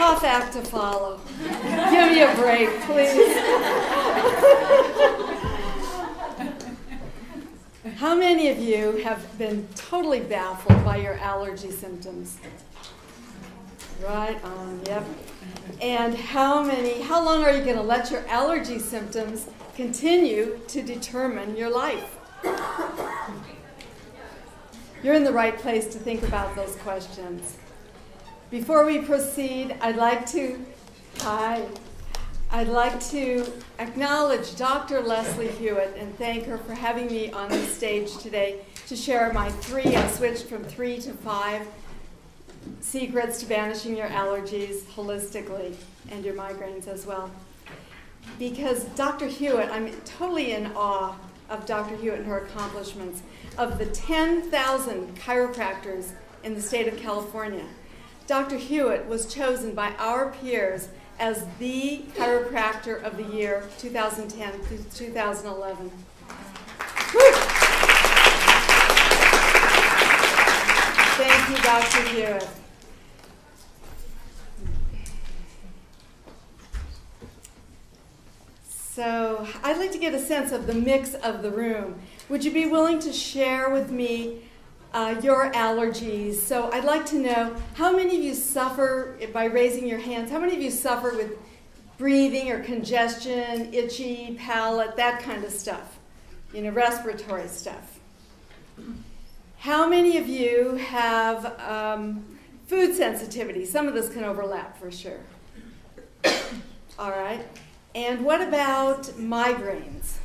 tough act to follow. Give me a break, please. How many of you have been totally baffled by your allergy symptoms? Right on, yep. And how long are you going to let your allergy symptoms continue to determine your life? You're in the right place to think about those questions. Before we proceed, I'd like to acknowledge Dr. Leslie Hewitt and thank her for having me on the stage today to share my I switched from 3 to 5 secrets to banishing your allergies holistically and your migraines as well. Because Dr. Hewitt, I'm totally in awe of Dr. Hewitt and her accomplishments. Of the 10,000 chiropractors in the state of California, Dr. Hewitt was chosen by our peers as the chiropractor of the year 2010 through 2011. Woo! Thank you, Dr. Hewitt. So I'd like to get a sense of the mix of the room. Would you be willing to share with me your allergies? So I'd like to know how many of you suffer, by raising your hands, how many of you suffer with breathing or congestion, itchy, palate, that kind of stuff, respiratory stuff? How many of you have food sensitivity? Some of this can overlap for sure. All right. And what about migraines?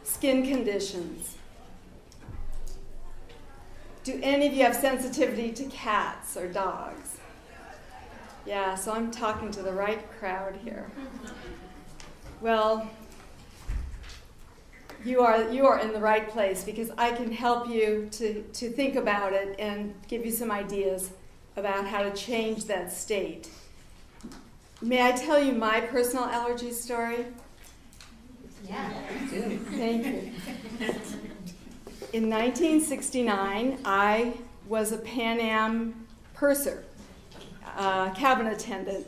Skin conditions? Do any of you have sensitivity to cats or dogs? Yeah, so I'm talking to the right crowd here. Well, you are in the right place because I can help you to think about it and give you some ideas about how to change that state. May I tell you my personal allergy story? Yeah. Thank you. In 1969, I was a Pan Am purser, cabin attendant.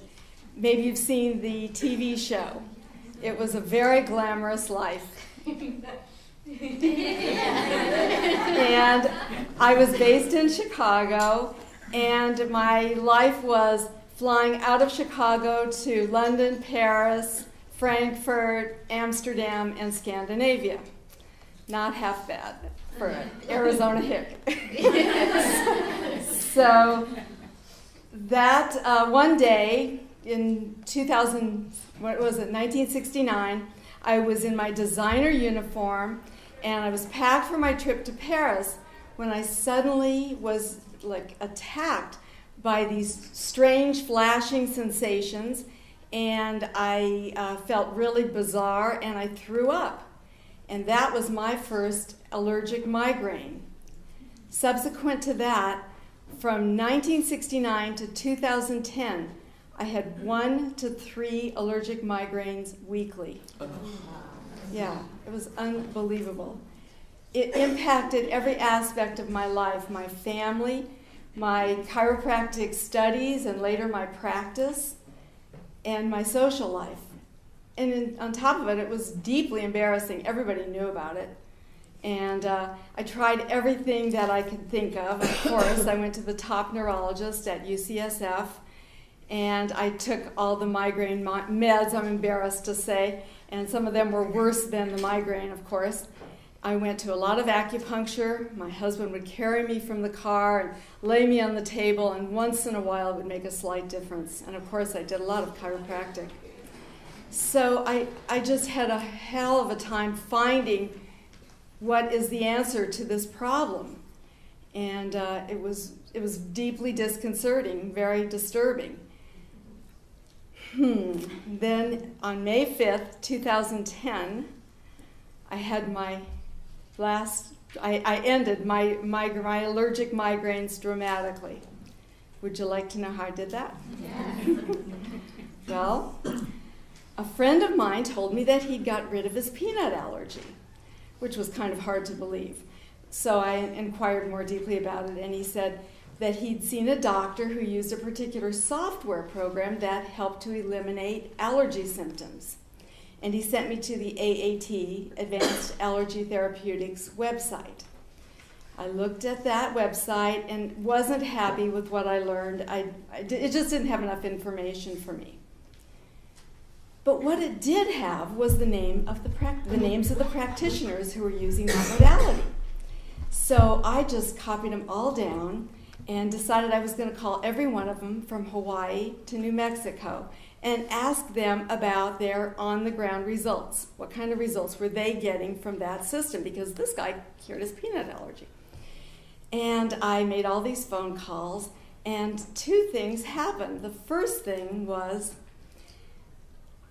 Maybe you've seen the TV show. It was a very glamorous life. And I was based in Chicago, and my life was flying out of Chicago to London, Paris, Frankfurt, Amsterdam, and Scandinavia. Not half bad for an Arizona hick. So that one day in 1969, I was in my designer uniform, and I was packed for my trip to Paris when I suddenly was attacked by these strange flashing sensations, and I felt really bizarre, and I threw up. And that was my first allergic migraine. Subsequent to that, from 1969 to 2010, I had 1 to 3 allergic migraines weekly. Yeah, it was unbelievable. It impacted every aspect of my life, my family, my chiropractic studies, and later my practice, and my social life. And on top of it, it was deeply embarrassing. Everybody knew about it. And I tried everything that I could think of. Of course, I went to the top neurologist at UCSF, and I took all the migraine meds, I'm embarrassed to say, and some of them were worse than the migraine, of course. I went to a lot of acupuncture. My husband would carry me from the car and lay me on the table, and once in a while it would make a slight difference. And of course I did a lot of chiropractic. So I just had a hell of a time finding what is the answer to this problem. And it was deeply disconcerting, very disturbing. Then on May 5th, 2010, I had my I ended my allergic migraines dramatically. Would you like to know how I did that? Yeah. Well, a friend of mine told me that he'd got rid of his peanut allergy, which was kind of hard to believe. So I inquired more deeply about it, and he said, that he'd seen a doctor who used a particular software program that helped to eliminate allergy symptoms. And he sent me to the AAT, Advanced Allergy Therapeutics website. I looked at that website and wasn't happy with what I learned. It just didn't have enough information for me. But what it did have was the names of the practitioners who were using that modality. So I just copied them all down and decided I was going to call every one of them from Hawaii to New Mexico and ask them about their on-the-ground results. What kind of results were they getting from that system? Because this guy cured his peanut allergy. And I made all these phone calls, and two things happened. The first thing was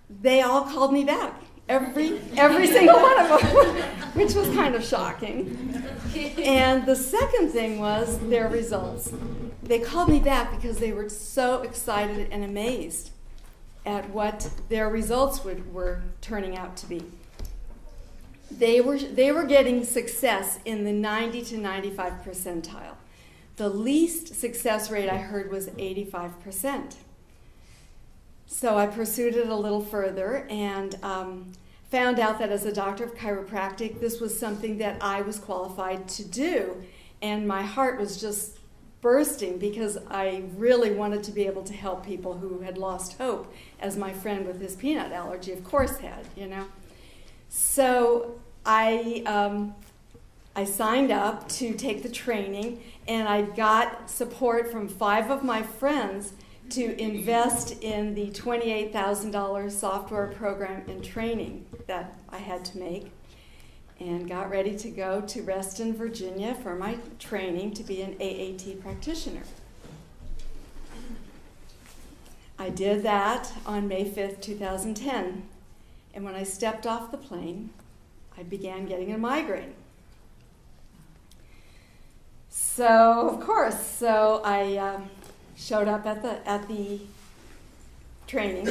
they all called me back, every single one of them, which was kind of shocking. And the second thing was their results. They called me back because they were so excited and amazed at what their results were turning out to be. They were getting success in the 90 to 95 percentile. The least success rate I heard was 85%. So I pursued it a little further and found out that as a doctor of chiropractic, this was something that I was qualified to do. And my heart was just bursting because I really wanted to be able to help people who had lost hope, as my friend with his peanut allergy, of course, had, you know. So I signed up to take the training, and I got support from 5 of my friends to invest in the $28,000 software program and training that I had to make, and got ready to go to Reston, Virginia for my training to be an AAT practitioner. I did that on May 5th, 2010, and when I stepped off the plane, I began getting a migraine. So, of course, I showed up at the training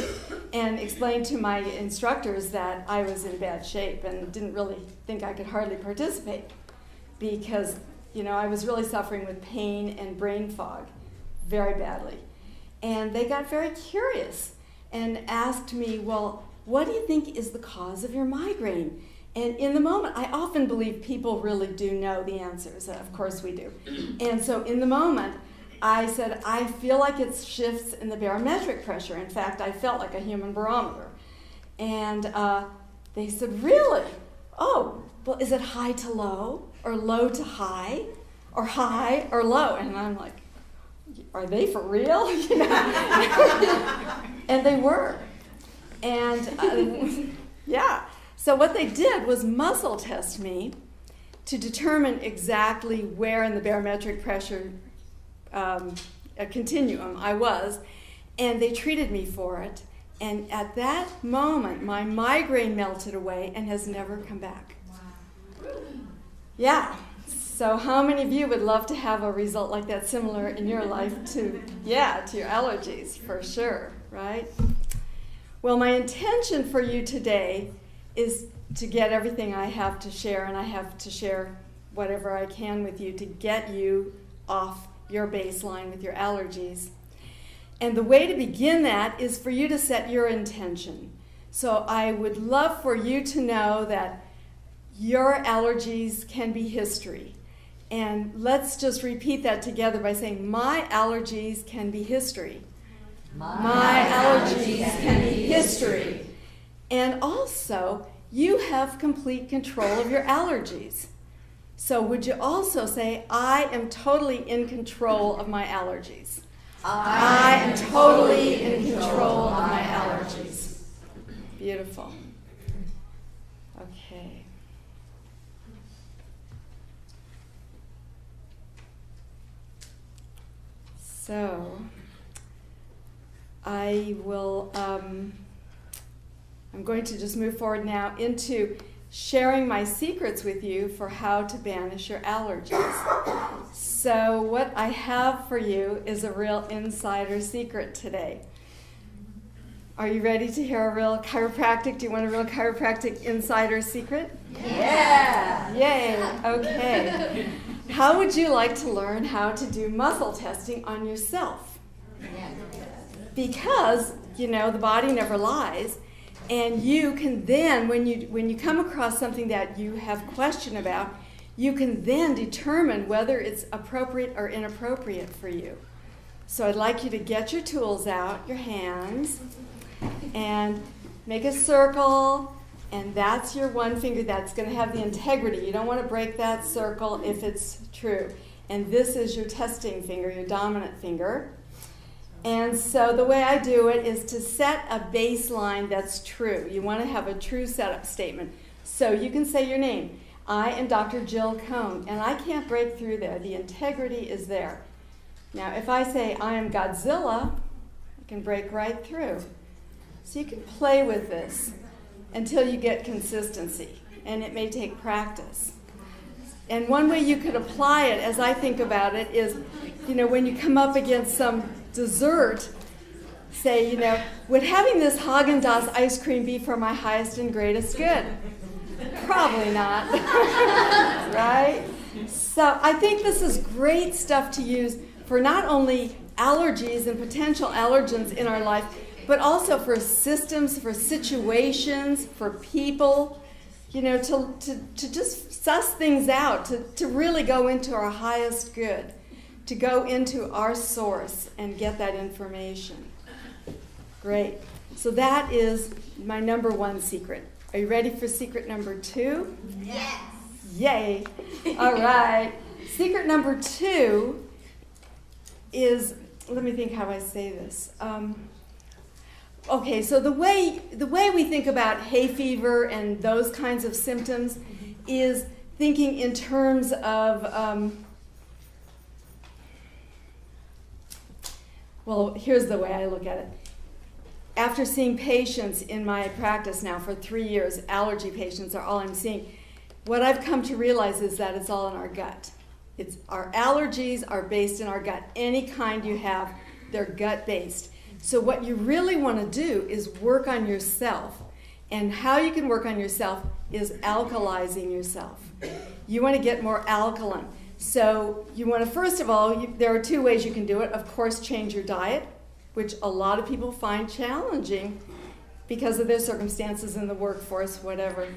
and explained to my instructors that I was in bad shape and didn't really think I could hardly participate because, you know, I was really suffering with pain and brain fog very badly. And they got very curious and asked me, well, what do you think is the cause of your migraine? And in the moment, I often believe people really do know the answers. Of course we do. And so in the moment, I said, I feel like it's shifts in the barometric pressure. In fact, I felt like a human barometer. And they said, really? Oh, well, is it high to low, or low to high, or high or low? And I'm like, are they for real? You know? And they were. And yeah. So what they did was muscle test me to determine exactly where in the barometric pressure continuum I was, and they treated me for it. And at that moment, my migraine melted away and has never come back. Wow. Yeah. So how many of you would love to have a result like that, similar in your life to your allergies, for sure, right? Well, my intention for you today is to get everything I have to share, and I have to share whatever I can with you to get you off your baseline with your allergies. And the way to begin that is for you to set your intention. So I would love for you to know that your allergies can be history. And let's just repeat that together by saying, my allergies can be history. My allergies can be history. And also, you have complete control of your allergies. So would you also say, I am totally in control of my allergies. I am totally in control of my allergies. Beautiful. Okay. So, I will, I'm going to just move forward now into sharing my secrets with you for how to banish your allergies. So what I have for you is a real insider secret today. Are you ready to hear a real chiropractic? Do you want a real chiropractic insider secret? Yeah! Yay, okay. How would you like to learn how to do muscle testing on yourself? Because, you know, the body never lies, and you can then, when you come across something that you have question about, you can then determine whether it's appropriate or inappropriate for you. So I'd like you to get your tools out, your hands, and make a circle, and that's your one finger that's going to have the integrity. You don't want to break that circle if it's true. And this is your testing finger, your dominant finger. And so the way I do it is to set a baseline that's true. You want to have a true setup statement. So you can say your name. I am Dr. Jill Cohn, and I can't break through there. The integrity is there. Now, if I say I am Godzilla, I can break right through. So you can play with this until you get consistency, and it may take practice. And one way you could apply it, as I think about it, is, you know, when you come up against some dessert, say, you know, would having this Haagen-Dazs ice cream be for my highest and greatest good? Probably not, right? So I think this is great stuff to use for not only allergies and potential allergens in our life, but also for systems, for situations, for people, you know, to just suss things out, to really go into our highest good, to go into our source and get that information. Great. So that is my number one secret. Are you ready for secret number 2? Yes. Yay. All right. Secret number 2 is, let me think how I say this. Okay, so the way we think about hay fever and those kinds of symptoms is thinking in terms of, well, here's the way I look at it. After seeing patients in my practice now for 3 years, allergy patients are all I'm seeing, what I've come to realize is that it's all in our gut. It's our allergies are based in our gut. Any kind you have, they're gut-based. So what you really want to do is work on yourself. And how you can work on yourself is alkalizing yourself. You want to get more alkaline. So you want to, first of all, there are 2 ways you can do it. Of course, change your diet, which a lot of people find challenging because of their circumstances in the workforce, whatever.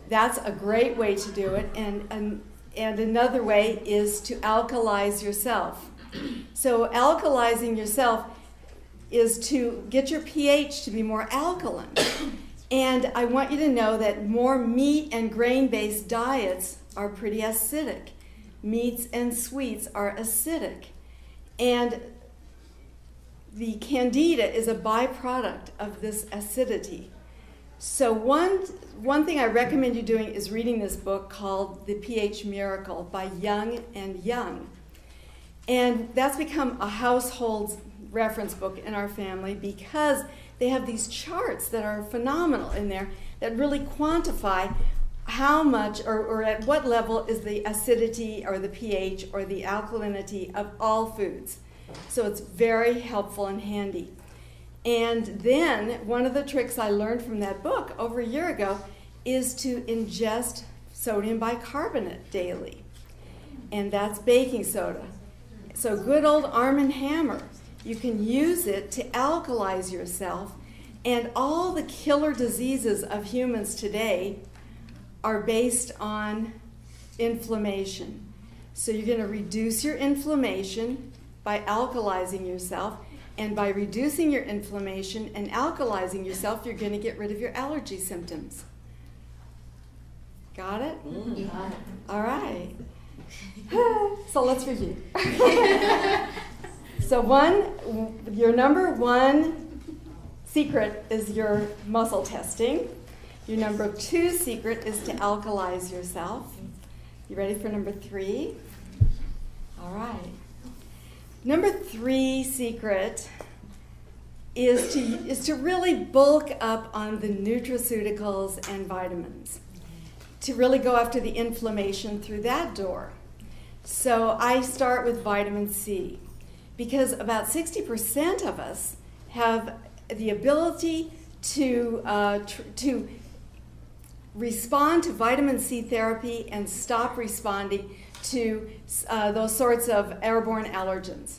That's a great way to do it. And another way is to alkalize yourself. So alkalizing yourself is to get your pH to be more alkaline. And I want you to know that more meat and grain-based diets are pretty acidic. Meats and sweets are acidic. And the candida is a byproduct of this acidity. So one thing I recommend you doing is reading this book called The pH Miracle by Young and Young. And that's become a household reference book in our family because they have these charts that are phenomenal in there that really quantify how much or at what level is the acidity or the pH or the alkalinity of all foods. So it's very helpful and handy. And then one of the tricks I learned from that book over a year ago is to ingest sodium bicarbonate daily. And that's baking soda. So good old Arm & Hammer. You can use it to alkalize yourself. And all the killer diseases of humans today are based on inflammation. So you're going to reduce your inflammation by alkalizing yourself. And by reducing your inflammation and alkalizing yourself, you're going to get rid of your allergy symptoms. Got it? Yeah. All right. So let's review. So your number 1 secret is your muscle testing. Your number 2 secret is to alkalize yourself. You ready for number 3? All right. Number 3 secret is to really bulk up on the nutraceuticals and vitamins, to really go after the inflammation through that door. So I start with vitamin C because about 60% of us have the ability to respond to vitamin C therapy and stop responding to those sorts of airborne allergens.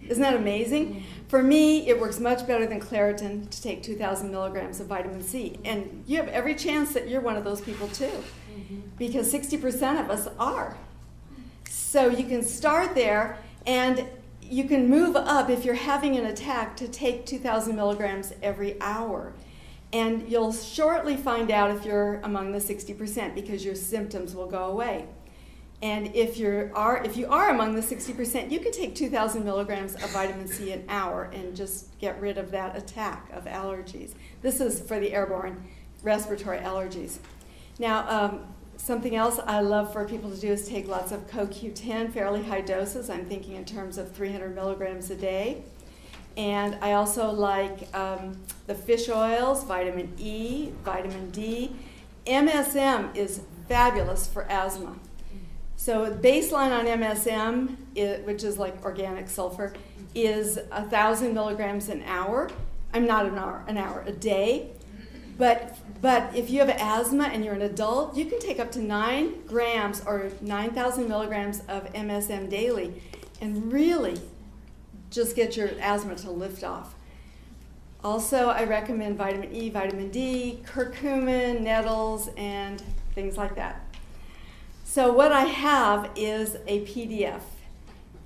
Isn't that amazing? For me, it works much better than Claritin to take 2,000 milligrams of vitamin C. And you have every chance that you're one of those people too, because 60% of us are. So you can start there, and you can move up if you're having an attack to take 2,000 milligrams every hour. And you'll shortly find out if you're among the 60% because your symptoms will go away. And if you are among the 60%, you can take 2,000 milligrams of vitamin C an hour and just get rid of that attack of allergies. This is for the airborne respiratory allergies. Now, something else I love for people to do is take lots of CoQ10, fairly high doses. I'm thinking in terms of 300 milligrams a day. And I also like the fish oils, vitamin E, vitamin D. MSM is fabulous for asthma. So baseline on MSM, which is like organic sulfur, is 1,000 milligrams an hour. I'm not an hour, a day. But if you have asthma and you're an adult, you can take up to 9 grams or 9,000 milligrams of MSM daily and really just get your asthma to lift off. Also, I recommend vitamin E, vitamin D, curcumin, nettles, and things like that. So what I have is a PDF,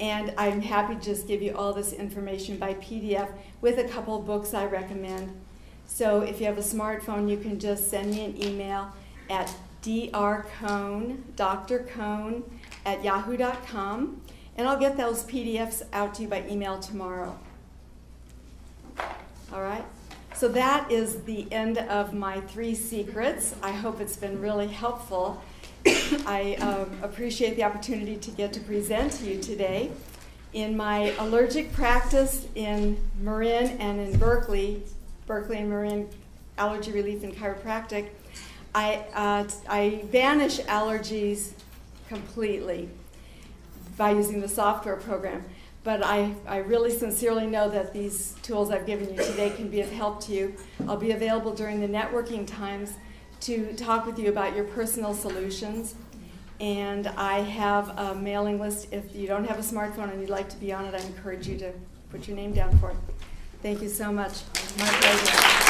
and I'm happy to just give you all this information by PDF with a couple of books I recommend. So if you have a smartphone, you can just send me an email at drcohn@yahoo.com, and I'll get those PDFs out to you by email tomorrow. All right? So that is the end of my 3 secrets. I hope it's been really helpful. I appreciate the opportunity to get to present to you today. In my allergic practice in Marin and in Berkeley and Marin Allergy Relief and Chiropractic, I banish allergies completely by using the software program. But I really sincerely know that these tools I've given you today can be of help to you. I'll be available during the networking times to talk with you about your personal solutions. And I have a mailing list. If you don't have a smartphone and you'd like to be on it, I encourage you to put your name down for it. Thank you so much. My pleasure.